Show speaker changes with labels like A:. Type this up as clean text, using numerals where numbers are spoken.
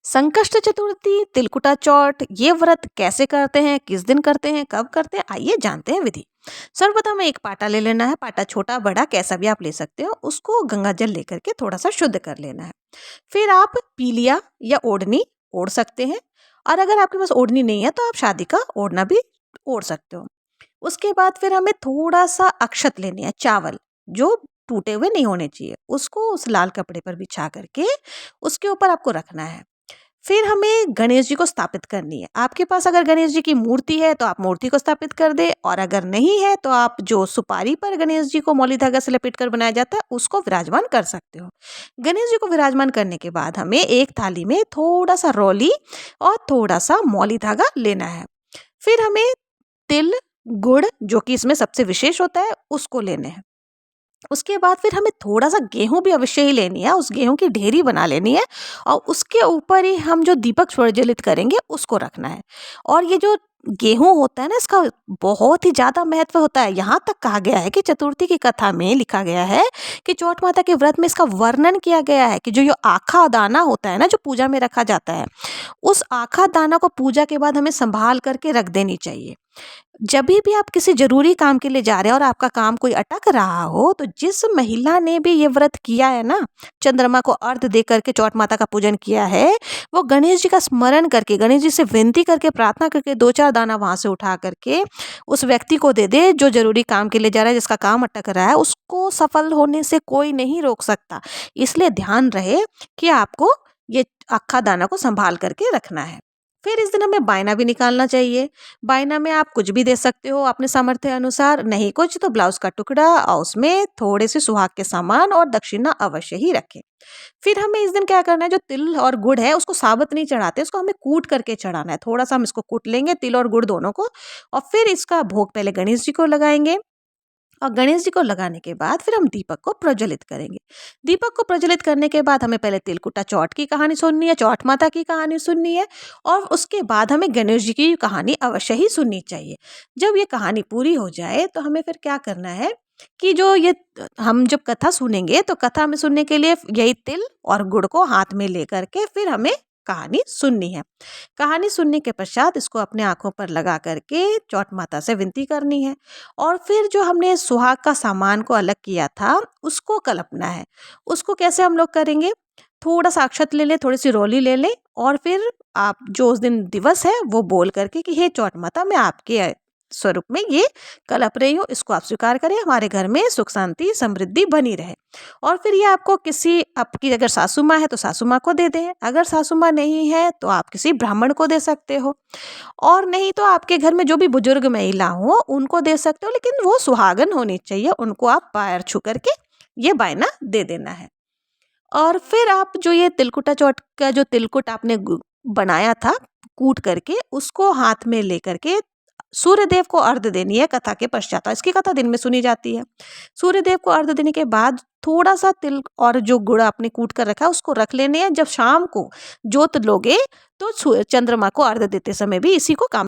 A: संकष्ट चतुर्थी, तिलकुटा चौथ, ये व्रत कैसे करते हैं, किस दिन करते हैं, कब करते हैं, आइए जानते हैं विधि। सर्वप्रथम एक पाटा ले लेना है। पाटा छोटा बड़ा कैसा भी आप ले सकते हो। उसको गंगा जल लेकर के थोड़ा सा शुद्ध कर लेना है। फिर आप पीलिया या ओढ़नी ओढ़ सकते हैं। और अगर आपके पास ओढ़नी नहीं है तो आप शादी का ओढ़ना भी ओढ़ सकते हो। उसके बाद फिर हमें थोड़ा सा अक्षत लेनी है, चावल जो टूटे हुए नहीं होने चाहिए, उसको उस लाल कपड़े पर बिछा करके उसके ऊपर आपको रखना है। फिर हमें गणेश जी को स्थापित करनी है। आपके पास अगर गणेश जी की मूर्ति है तो आप मूर्ति को स्थापित कर दें, और अगर नहीं है तो आप जो सुपारी पर गणेश जी को मौली धागा से लपेट कर बनाया जाता है उसको विराजमान कर सकते हो। गणेश जी को विराजमान करने के बाद हमें एक थाली में थोड़ा सा रोली और थोड़ा सा मौली धागा लेना है। फिर हमें तिल, गुड़, जो कि इसमें सबसे विशेष होता है, उसको लेने हैं। उसके बाद फिर हमें थोड़ा सा गेहूं भी अवश्य ही लेनी है, उस गेहूं की ढेरी बना लेनी है और उसके ऊपर ही हम जो दीपक प्रज्वलित करेंगे उसको रखना है। और ये जो गेहूं होता है ना, इसका बहुत ही ज्यादा महत्व होता है। यहाँ तक कहा गया है कि चतुर्थी की कथा में लिखा गया है कि चौथ माता के व्रत में इसका वर्णन किया गया है कि जो ये आखा दाना होता है ना, जो पूजा में रखा जाता है, उस आखा दाना को पूजा के बाद हमें संभाल करके रख देनी चाहिए। जब भी आप किसी जरूरी काम के लिए जा रहे हैं और आपका काम कोई अटक रहा हो, तो जिस महिला ने भी ये व्रत किया है ना, चंद्रमा को अर्घ दे करके चौथ माता का पूजन किया है, वो गणेश जी का स्मरण करके, गणेश जी से विनती करके, प्रार्थना करके दो चार दाना वहां से उठा करके उस व्यक्ति को दे दे जो जरूरी काम के लिए जा रहा है, जिसका काम अटक रहा है, उसको सफल होने से कोई नहीं रोक सकता। इसलिए ध्यान रहे कि आपको ये अक्खा दाना को संभाल करके रखना है। फिर इस दिन हमें बायना भी निकालना चाहिए। बायना में आप कुछ भी दे सकते हो अपने सामर्थ्य अनुसार, नहीं कुछ तो ब्लाउज का टुकड़ा और उसमें थोड़े से सुहाग के सामान और दक्षिणा अवश्य ही रखें। फिर हमें इस दिन क्या करना है, जो तिल और गुड़ है उसको साबुत नहीं चढ़ाते, उसको हमें कूट करके चढ़ाना है। थोड़ा सा हम इसको कूट लेंगे, तिल और गुड़ दोनों को, और फिर इसका भोग पहले गणेश जी को लगाएंगे। और गणेश जी को लगाने के बाद फिर हम दीपक को प्रज्वलित करेंगे। दीपक को प्रज्वलित करने के बाद हमें पहले तिलकुटा चौथ की कहानी सुननी है, चौथ माता की कहानी सुननी है, और उसके बाद हमें गणेश जी की कहानी अवश्य ही सुननी चाहिए। जब ये कहानी पूरी हो जाए तो हमें फिर क्या करना है कि जो ये हम जब कथा सुनेंगे तो कथा में सुनने के लिए यही तिल और गुड़ को हाथ में लेकर के फिर हमें कहानी सुननी है। कहानी सुनने के पश्चात इसको अपने आंखों पर लगा करके चौथ माता से विनती करनी है। और फिर जो हमने सुहाग का सामान को अलग किया था उसको कलपना है। उसको कैसे हम लोग करेंगे, थोड़ा सा अक्षत ले लें, थोड़ी सी रोली ले लें, और फिर आप जो उस दिन दिवस है वो बोल करके कि हे चौथ माता, मैं आपके स्वरूप में ये कलप रही हूँ, इसको आप स्वीकार करें, हमारे घर में सुख शांति समृद्धि बनी रहे। और फिर ये आपको किसी, आपकी अगर सासू माँ है तो सासू माँ को दे दें, अगर सासू माँ नहीं है तो आप किसी ब्राह्मण को दे सकते हो, और नहीं तो आपके घर में जो भी बुजुर्ग महिला हो उनको दे सकते हो, लेकिन वो सुहागन होनी चाहिए, उनको आप पैर छू करके ये बायना दे देना है। और फिर आप जो ये तिलकुटा चौथ का जो तिलकुट आपने बनाया था कूट करके, उसको हाथ में लेकर के सूर्य देव को अर्घ देनी है कथा के पश्चात। इसकी कथा दिन में सुनी जाती है। सूर्य देव को अर्घ देने के बाद थोड़ा सा तिल और जो गुड़ आपने कूट कर रखा है उसको रख लेने हैं। जब शाम को जोत लोगे तो चंद्रमा को अर्घ देते समय भी इसी को काम